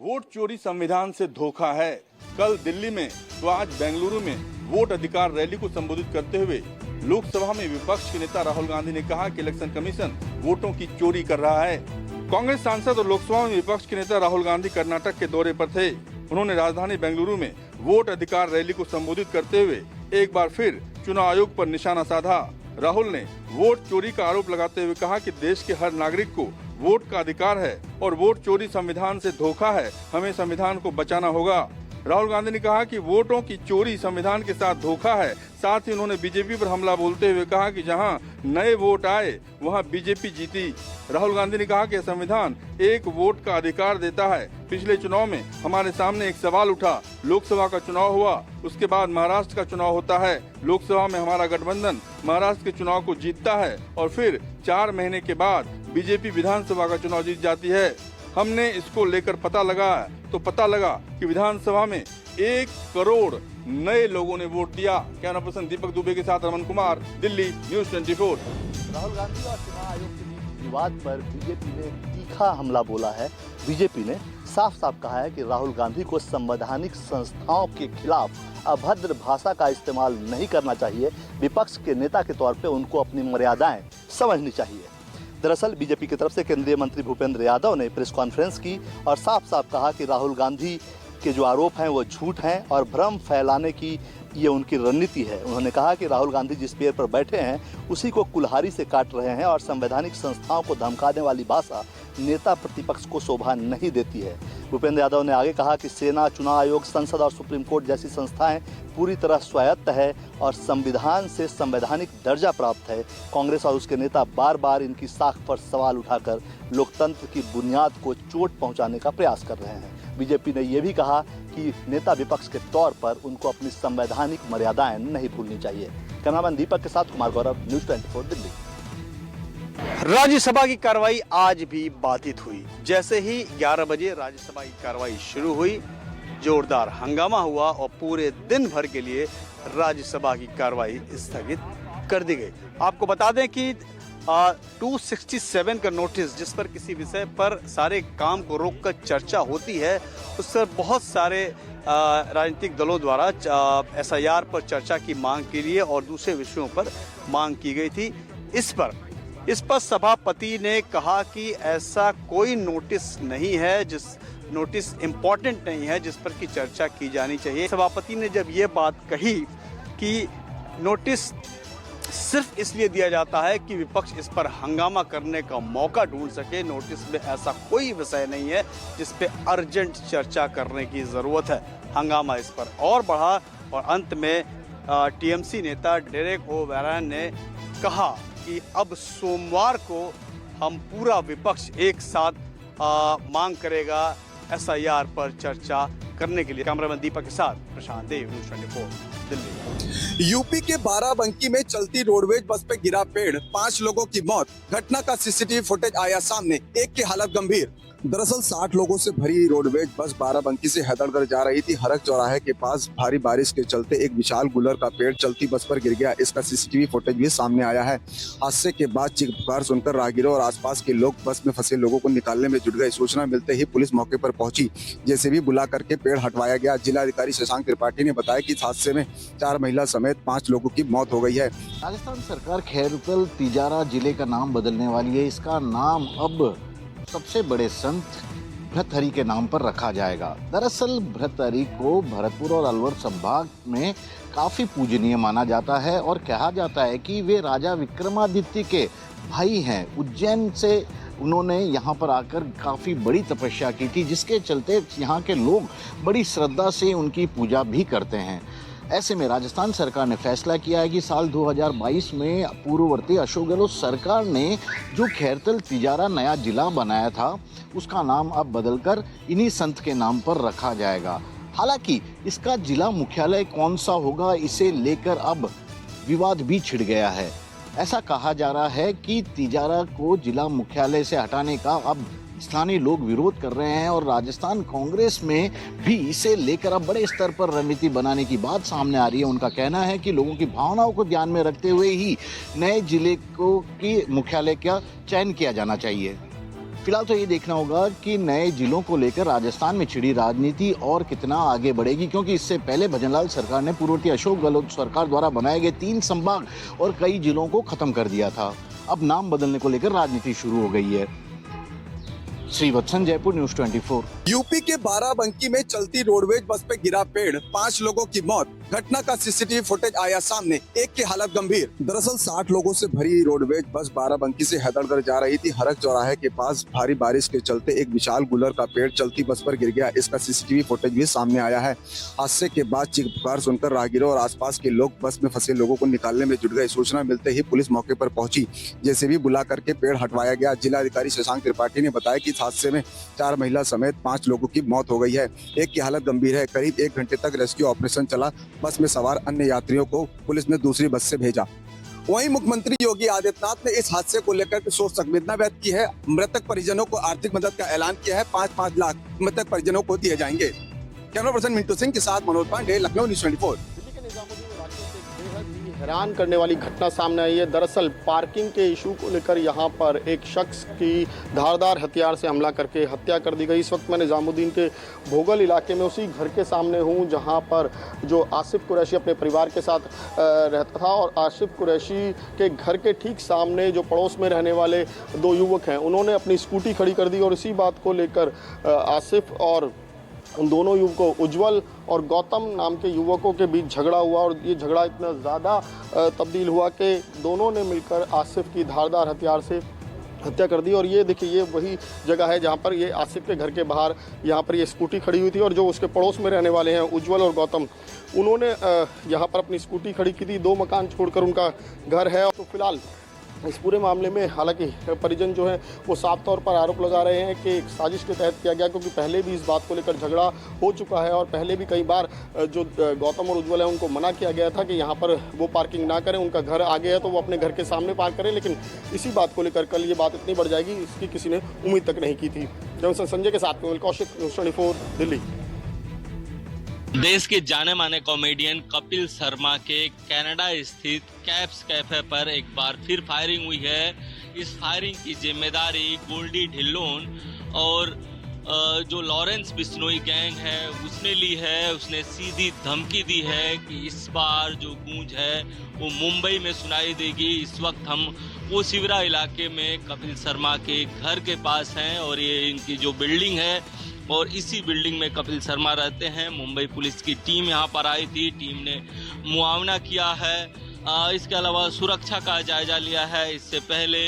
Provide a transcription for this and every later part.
Vote चोरी संविधान से धोखा है। कल दिल्ली में तो आज बेंगलुरु में वोट अधिकार रैली को संबोधित करते हुए लोकसभा में विपक्ष के नेता राहुल गांधी ने कहा कि इलेक्शन कमीशन वोटों की चोरी कर रहा है। कांग्रेस सांसद और लोकसभा में विपक्ष के नेता राहुल गांधी कर्नाटक के दौरे पर थे। उन्होंने राजधानी बेंगलुरु में वोट अधिकार रैली को संबोधित करते हुए एक बार फिर चुनाव आयोग पर निशाना साधा। राहुल ने वोट चोरी का आरोप लगाते हुए कहा कि देश के हर नागरिक को वोट का अधिकार है और वोट चोरी संविधान से धोखा है। हमें संविधान को बचाना होगा। राहुल गांधी ने कहा कि वोटों की चोरी संविधान के साथ धोखा है। साथ ही उन्होंने बीजेपी पर हमला बोलते हुए कहा कि जहां नए वोट आए वहां बीजेपी जीती। राहुल गांधी ने कहा कि संविधान एक वोट का अधिकार देता है। पिछले चुनाव में हमारे सामने एक सवाल उठा, लोकसभा का चुनाव हुआ, उसके बाद महाराष्ट्र का चुनाव होता है। लोकसभा में हमारा गठबंधन महाराष्ट्र के चुनाव को जीतता है और फिर 4 महीने के बाद बीजेपी विधानसभा का चुनाव जीत जाती है। हमने इसको लेकर पता लगा कि विधानसभा में 1 करोड़ नए लोगों ने वोट दिया। कैमरा पर्सन दीपक दुबे के साथ रमन कुमार, दिल्ली, न्यूज़ 24। राहुल गांधी और चुनाव आयोग के बीच विवाद पर बीजेपी ने तीखा हमला बोला है। बीजेपी ने साफ साफ कहा है कि राहुल गांधी को संवैधानिक संस्थाओं के खिलाफ अभद्र भाषा का इस्तेमाल नहीं करना चाहिए। विपक्ष के नेता के तौर पे उनको अपनी मर्यादाएं समझनी चाहिए। दरअसल बीजेपी की तरफ से केंद्रीय मंत्री भूपेंद्र यादव ने प्रेस कॉन्फ्रेंस की और साफ साफ कहा कि राहुल गांधी के जो आरोप हैं वो झूठ हैं और भ्रम फैलाने की ये उनकी रणनीति है। उन्होंने कहा कि राहुल गांधी जिस पेड़ पर बैठे हैं उसी को कुल्हाड़ी से काट रहे हैं और संवैधानिक संस्थाओं को धमकाने वाली भाषा नेता प्रतिपक्ष को शोभा नहीं देती है। भूपेंद्र यादव ने आगे कहा कि सेना, चुनाव आयोग, संसद और सुप्रीम कोर्ट जैसी संस्थाएं पूरी तरह स्वायत्त है और संविधान से संवैधानिक दर्जा प्राप्त है। कांग्रेस और उसके नेता बार बार इनकी साख पर सवाल उठाकर लोकतंत्र की बुनियाद को चोट पहुंचाने का प्रयास कर रहे हैं। बीजेपी ने यह भी कहा कि नेता विपक्ष के तौर पर उनको अपनी संवैधानिक मर्यादाएं नहीं भूलनी चाहिए। कैमरामैन दीपक के साथ कुमार गौरव, न्यूज़ 24 दिल्ली। राज्यसभा की कार्रवाई आज भी बाधित हुई। जैसे ही 11 बजे राज्यसभा की कार्रवाई शुरू हुई, जोरदार हंगामा हुआ और पूरे दिन भर के लिए राज्यसभा की कार्रवाई स्थगित कर दी गई। आपको बता दें कि 267 का नोटिस, जिस पर किसी विषय पर सारे काम को रोककर चर्चा होती है, उस पर बहुत सारे राजनीतिक दलों द्वारा SIR पर चर्चा की मांग के लिए और दूसरे विषयों पर मांग की गई थी। इस पर सभापति ने कहा कि ऐसा कोई नोटिस नहीं है, जिस नोटिस इम्पोर्टेंट नहीं है जिस पर की चर्चा की जानी चाहिए। सभापति ने जब ये बात कही कि नोटिस सिर्फ इसलिए दिया जाता है कि विपक्ष इस पर हंगामा करने का मौका ढूंढ सके, नोटिस में ऐसा कोई विषय नहीं है जिस पे अर्जेंट चर्चा करने की जरूरत है। हंगामा इस पर और बढ़ा और अंत में TMC नेता डेरेक ओ'ब्रायन ने कहा कि अब सोमवार को हम पूरा विपक्ष एक साथ मांग करेगा SIR पर चर्चा करने के लिए। कैमरामैन दीपक के साथ प्रशांत देव, न्यूज़ 24 दिल्ली। यूपी के बाराबंकी में चलती रोडवेज बस पे गिरा पेड़, 5 लोगों की मौत। घटना का CCTV फुटेज आया सामने, एक की हालत गंभीर। दरअसल 60 लोगों से भरी रोडवेज बस बाराबंकी से हैदरगढ़ जा रही थी। हरक चौराहे के पास भारी बारिश के चलते एक विशाल गुलर का पेड़ चलती बस पर गिर गया। इसका CCTV फुटेज भी सामने आया है। हादसे के बाद चीख पुकार सुनकर राहगीरों और आसपास के लोग बस में फंसे लोगों को निकालने में जुट गए। सूचना मिलते ही पुलिस मौके पर पहुंची, JCB बुला करके पेड़ हटवाया गया। जिलाधिकारी शशांक त्रिपाठी ने बताया कि इस हादसे में 4 महिला समेत 5 लोगों की मौत हो गई है। राजस्थान सरकार खैरतल तिजारा जिले का नाम बदलने वाली है। इसका नाम अब सबसे बड़े संत भर्तहरि के नाम पर रखा जाएगा। दरअसल भर्तहरि को भरतपुर और अलवर संभाग में काफी पूजनीय माना जाता है और कहा जाता है कि वे राजा विक्रमादित्य के भाई हैं। उज्जैन से उन्होंने यहाँ पर आकर काफी बड़ी तपस्या की थी, जिसके चलते यहाँ के लोग बड़ी श्रद्धा से उनकी पूजा भी करते हैं। ऐसे में राजस्थान सरकार ने फैसला किया है कि साल 2022 में पूर्ववर्ती अशोक गहलोत सरकार ने जो खैरतल तिजारा नया जिला बनाया था, उसका नाम अब बदलकर इन्हीं संत के नाम पर रखा जाएगा। हालांकि इसका जिला मुख्यालय कौन सा होगा, इसे लेकर अब विवाद भी छिड़ गया है। ऐसा कहा जा रहा है कि तिजारा को जिला मुख्यालय से हटाने का अब स्थानीय लोग विरोध कर रहे हैं और राजस्थान कांग्रेस में भी इसे लेकर अब बड़े स्तर पर रणनीति बनाने की बात सामने आ रही है। उनका कहना है कि लोगों की भावनाओं को ध्यान में रखते हुए ही नए जिले को की मुख्यालय का चयन किया जाना चाहिए। फिलहाल तो ये देखना होगा कि नए जिलों को लेकर राजस्थान में छिड़ी राजनीति और कितना आगे बढ़ेगी, क्योंकि इससे पहले भजनलाल सरकार ने पूर्ववर्ती अशोक गहलोत सरकार द्वारा बनाए गए 3 संभाग और कई जिलों को खत्म कर दिया था। अब नाम बदलने को लेकर राजनीति शुरू हो गई है। श्रीवत्सन, जयपुर, न्यूज़ 24। यूपी के बाराबंकी में चलती रोडवेज बस पे गिरा पेड़, 5 लोगों की मौत। घटना का सीसीटीवी फुटेज आया सामने, एक की हालत गंभीर। दरअसल 60 लोगों से भरी रोडवेज बस बाराबंकी से हैदरगढ़ जा रही थी। हरक चौराहे के पास भारी बारिश के चलते एक विशाल गुलर का पेड़ चलती बस पर गिर गया। इसका सीसीटीवी फुटेज भी सामने आया है। हादसे के बाद चीख पुकार सुनकर राहगीरों और आसपास के लोग बस में फंसे लोगों को निकालने में जुट गए। सूचना मिलते ही पुलिस मौके पर पहुंची, जेसीबी बुला करके पेड़ हटवाया गया। जिलाधिकारी शशांक त्रिपाठी ने बताया कि इस हादसे में 4 महिला समेत 5 लोगों की मौत हो गई है। एक की हालत गंभीर है। करीब 1 घंटे तक रेस्क्यू ऑपरेशन चला। बस में सवार अन्य यात्रियों को पुलिस ने दूसरी बस से भेजा। वहीं मुख्यमंत्री योगी आदित्यनाथ ने इस हादसे को लेकर शोक संवेदना व्यक्त की है। मृतक परिजनों को आर्थिक मदद का ऐलान किया है। 5-5 लाख मृतक परिजनों को दिए जाएंगे। कैमरा पर्सन मिंटू सिंह के साथ मनोज पांडे, लखनऊ, न्यूज़ 24। हैरान करने वाली घटना सामने आई है। दरअसल पार्किंग के इशू को लेकर यहाँ पर एक शख्स की धारदार हथियार से हमला करके हत्या कर दी गई। इस वक्त मैं निजामुद्दीन के भोगल इलाके में उसी घर के सामने हूँ जहाँ पर जो आसिफ कुरैशी अपने परिवार के साथ रहता था, और आसिफ कुरैशी के घर के ठीक सामने जो पड़ोस में रहने वाले 2 युवक हैं, उन्होंने अपनी स्कूटी खड़ी कर दी और इसी बात को लेकर आसिफ और उन दोनों युवकों, उज्जवल और गौतम नाम के युवकों के बीच झगड़ा हुआ। और ये झगड़ा इतना ज़्यादा तब्दील हुआ कि दोनों ने मिलकर आसिफ की धारदार हथियार से हत्या कर दी। और ये देखिए, ये वही जगह है जहाँ पर ये आसिफ के घर के बाहर यहाँ पर ये स्कूटी खड़ी हुई थी, और जो उसके पड़ोस में रहने वाले हैं उज्जवल और गौतम, उन्होंने यहाँ पर अपनी स्कूटी खड़ी की थी। 2 मकान छोड़कर उनका घर है। तो फिलहाल इस पूरे मामले में हालांकि परिजन जो है वो साफ तौर पर आरोप लगा रहे हैं कि एक साजिश के तहत किया गया, क्योंकि पहले भी इस बात को लेकर झगड़ा हो चुका है और पहले भी कई बार जो गौतम और उज्जवल है उनको मना किया गया था कि यहाँ पर वो पार्किंग ना करें। उनका घर आगे है तो वो अपने घर के सामने पार्क करें, लेकिन इसी बात को लेकर कल ये बात इतनी बढ़ जाएगी, इसकी किसी ने उम्मीद तक नहीं की थी। जॉनसन संजय के साथ में कौशिक, न्यूज़ 24, दिल्ली। देश के जाने माने कॉमेडियन कपिल शर्मा के कनाडा स्थित कैप्स कैफे पर एक बार फिर फायरिंग हुई है। इस फायरिंग की जिम्मेदारी गोल्डी ढिल्लोन और जो लॉरेंस बिश्नोई गैंग है उसने ली है। उसने सीधी धमकी दी है कि इस बार जो गूंज है वो मुंबई में सुनाई देगी। इस वक्त हम वो शिवरा इलाके में कपिल शर्मा के घर के पास हैं और ये इनकी जो बिल्डिंग है और इसी बिल्डिंग में कपिल शर्मा रहते हैं। मुंबई पुलिस की टीम यहाँ पर आई थी, टीम ने मुआवना किया है। इसके अलावा सुरक्षा का जायजा लिया है। इससे पहले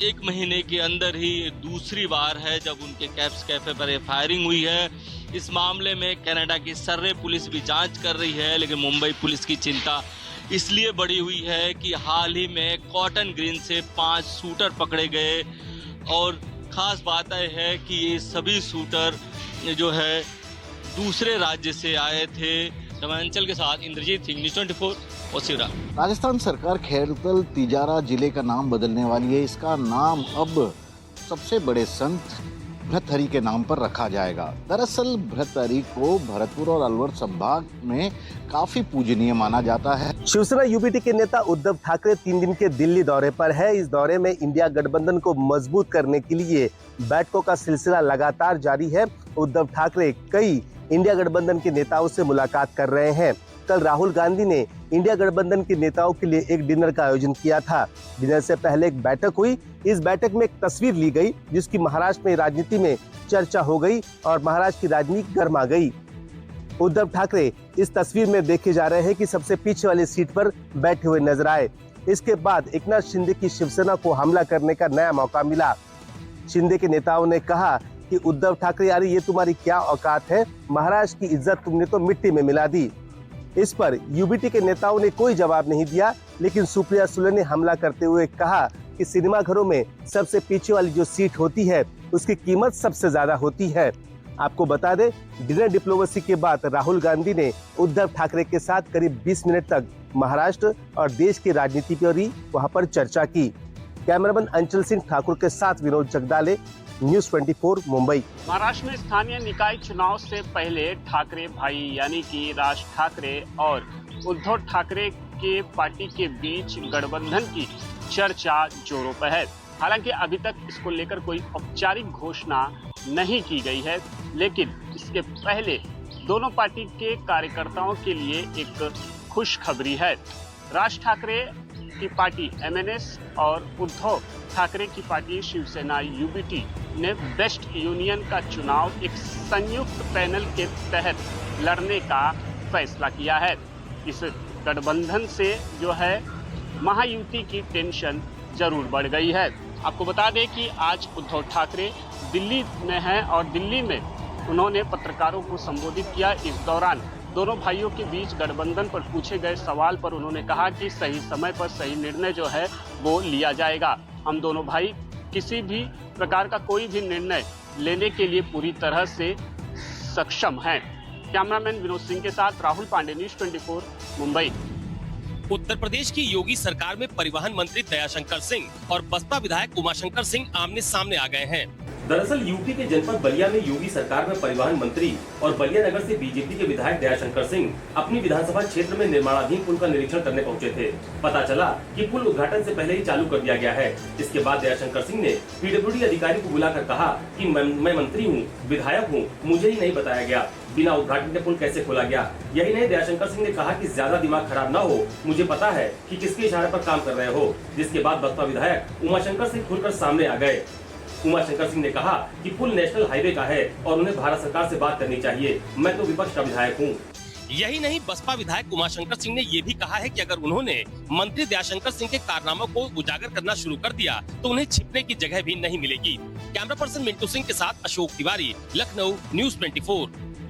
1 महीने के अंदर ही दूसरी बार है जब उनके कैप्स कैफे पर ये फायरिंग हुई है। इस मामले में कनाडा की सर्रे पुलिस भी जांच कर रही है, लेकिन मुंबई पुलिस की चिंता इसलिए बढ़ी हुई है कि हाल ही में कॉटन ग्रीन से 5 शूटर पकड़े गए और खास बात यह है कि ये सभी शूटर जो है दूसरे राज्य से आए थे। दमनचल के साथ इंद्रजीत सिंह, न्यूज़ 24 और शिवरा। राजस्थान सरकार खैरतल तिजारा जिले का नाम बदलने वाली है। इसका नाम अब सबसे बड़े संत भृतहरि के नाम पर रखा जाएगा। दरअसल भृतहरि को भरतपुर और अलवर संभाग में काफी पूजनीय माना जाता है। शिवसेना यूबीटी के नेता उद्धव ठाकरे 3 दिन के दिल्ली दौरे पर है। इस दौरे में इंडिया गठबंधन को मजबूत करने के लिए बैठकों का सिलसिला लगातार जारी है। उद्धव ठाकरे कई इंडिया गठबंधन के नेताओं से मुलाकात कर रहे हैं। कल राहुल गांधी ने इंडिया गठबंधन के नेताओं के लिए एक डिनर का आयोजन किया था। डिनर से पहले एक बैठक हुई। इस बैठक में एक तस्वीर ली गई जिसकी महाराष्ट्र में राजनीति में चर्चा हो गई और महाराष्ट्र की राजनीति गर्मा गई। उद्धव ठाकरे इस तस्वीर में देखे जा रहे हैं कि सबसे पीछे वाली सीट पर बैठे हुए नजर आए। इसके बाद एकनाथ शिंदे की शिवसेना को हमला करने का नया मौका मिला। शिंदे के नेताओं ने कहा कि उद्धव ठाकरे, अरे ये तुम्हारी क्या औकात है, महाराष्ट्र की इज्जत तुमने तो मिट्टी में मिला दी। इस पर यूबीटी के नेताओं ने कोई जवाब नहीं दिया, लेकिन सुप्रिया सुले ने हमला करते हुए कहा कि सिनेमा घरों में सबसे पीछे वाली जो सीट होती है उसकी कीमत सबसे ज्यादा होती है। आपको बता दें, डिनर डिप्लोमेसी के बाद राहुल गांधी ने उद्धव ठाकरे के साथ करीब 20 मिनट तक महाराष्ट्र और देश की राजनीति पर ही वहां पर चर्चा की। कैमरामैन अंचल सिंह ठाकुर के साथ विनोद जगदाले, न्यूज़ 24 मुंबई। महाराष्ट्र में स्थानीय निकाय चुनाव से पहले ठाकरे भाई यानी कि राज ठाकरे और उद्धव ठाकरे के पार्टी के बीच गठबंधन की चर्चा जोरों पर है। हालांकि अभी तक इसको लेकर कोई औपचारिक घोषणा नहीं की गई है, लेकिन इसके पहले दोनों पार्टी के कार्यकर्ताओं के लिए एक खुशखबरी है। राज ठाकरे की पार्टी MNS और उद्धव ठाकरे की पार्टी शिवसेना UBT ने बेस्ट यूनियन का चुनाव एक संयुक्त पैनल के तहत लड़ने का फैसला किया है। इस गठबंधन से जो है महायुति की टेंशन जरूर बढ़ गई है। आपको बता दें कि आज उद्धव ठाकरे दिल्ली में हैं और दिल्ली में उन्होंने पत्रकारों को संबोधित किया। इस दौरान दोनों भाइयों के बीच गठबंधन पर पूछे गए सवाल पर उन्होंने कहा कि सही समय पर सही निर्णय जो है वो लिया जाएगा। हम दोनों भाई किसी भी प्रकार का कोई भी निर्णय लेने के लिए पूरी तरह से सक्षम हैं। कैमरामैन विनोद सिंह के साथ राहुल पांडे, न्यूज़ 24, मुंबई। उत्तर प्रदेश की योगी सरकार में परिवहन मंत्री दयाशंकर सिंह और बसपा विधायक उमाशंकर सिंह आमने सामने आ गए हैं। दरअसल यूपी के जनपद बलिया में योगी सरकार में परिवहन मंत्री और बलिया नगर से बीजेपी के विधायक दयाशंकर सिंह अपनी विधानसभा क्षेत्र में निर्माणाधीन पुल का निरीक्षण करने पहुंचे थे। पता चला कि पुल उद्घाटन से पहले ही चालू कर दिया गया है। इसके बाद दयाशंकर सिंह ने PWD अधिकारी को बुलाकर कहा कि मैं मंत्री हूँ, विधायक हूँ, मुझे ही नहीं बताया गया, बिना उद्घाटन के पुल कैसे खोला गया। यही नहीं, दयाशंकर सिंह ने कहा कि ज्यादा दिमाग खराब ना हो, मुझे पता है कि किसके इशारे पर काम कर रहे हो। जिसके बाद बसपा विधायक उमाशंकर सिंह खुलकर सामने आ गए। उमाशंकर सिंह ने कहा कि पुल नेशनल हाईवे का है और उन्हें भारत सरकार से बात करनी चाहिए। मैं तो विपक्ष का विधायक हूँ। यही नहीं, बसपा विधायक उमाशंकर सिंह ने ये भी कहा है कि अगर उन्होंने मंत्री दयाशंकर सिंह के कारनामों को उजागर करना शुरू कर दिया तो उन्हें छिपने की जगह भी नहीं मिलेगी। कैमरा पर्सन मिंटू सिंह के साथ अशोक तिवारी, लखनऊ, न्यूज़ 24।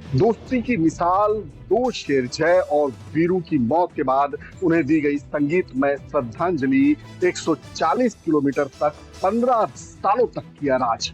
दोस्ती की मिसाल दो शेर जय और वीरू की मौत के बाद उन्हें दी गई संगीतमय श्रद्धांजलि 140 किलोमीटर तक 15 सालों तक किया राज।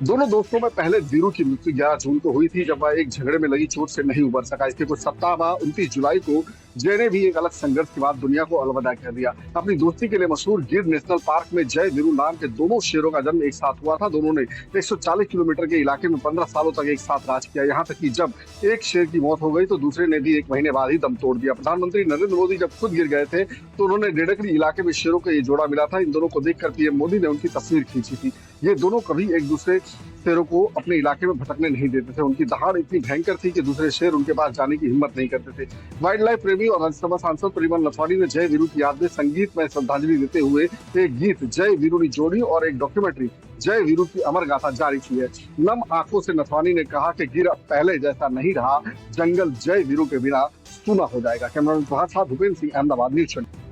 दोनों दोस्तों में पहले वीरू की मृत्यु 11 जून को हुई थी, जब वह एक झगड़े में लगी चोट से नहीं उबर सका। इसके कुछ सप्ताह बाद 29 जुलाई को जय ने भी एक अलग संघर्ष के बाद दुनिया को अलविदा कह दिया। अपनी दोस्ती के लिए मशहूर गिर नेशनल पार्क में जय वीरू नाम के दोनों शेरों का जन्म एक साथ हुआ था। दोनों ने 140 किलोमीटर के इलाके में 15 सालों तक एक साथ राज किया। यहाँ तक कि जब एक शेर की मौत हो गई तो दूसरे ने भी 1 महीने बाद ही दम तोड़ दिया। प्रधानमंत्री नरेंद्र मोदी जब खुद गिर गए थे तो उन्होंने डेडकली इलाके में शेरों का ये जोड़ा मिला था। इन दोनों को देखकर पीएम मोदी ने उनकी तस्वीर खींची थी। ये दोनों कभी एक दूसरे शेरों को अपने इलाके में भटकने नहीं देते थे। उनकी दहाड़ इतनी भयंकर थी कि दूसरे शेर उनके पास जाने की हिम्मत नहीं करते थे। वाइल्ड लाइफ प्रेमी और राज्यसभा सांसद परिमल नथवानी ने जय वीरू की याद में संगीत में श्रद्धांजलि देते हुए एक गीत जय वीरू नी जोड़ी और एक डॉक्यूमेंट्री जय वीरू की अमर गाथा जारी की है। नम आंखों से नथवानी ने कहा कि गिर पहले जैसा नहीं रहा, जंगल जय वीरू के बिना सूना हो जाएगा। कैमरामैन प्रभात साथ भूपेंद्र सिंह, अहमदाबाद, न्यूज़ 24।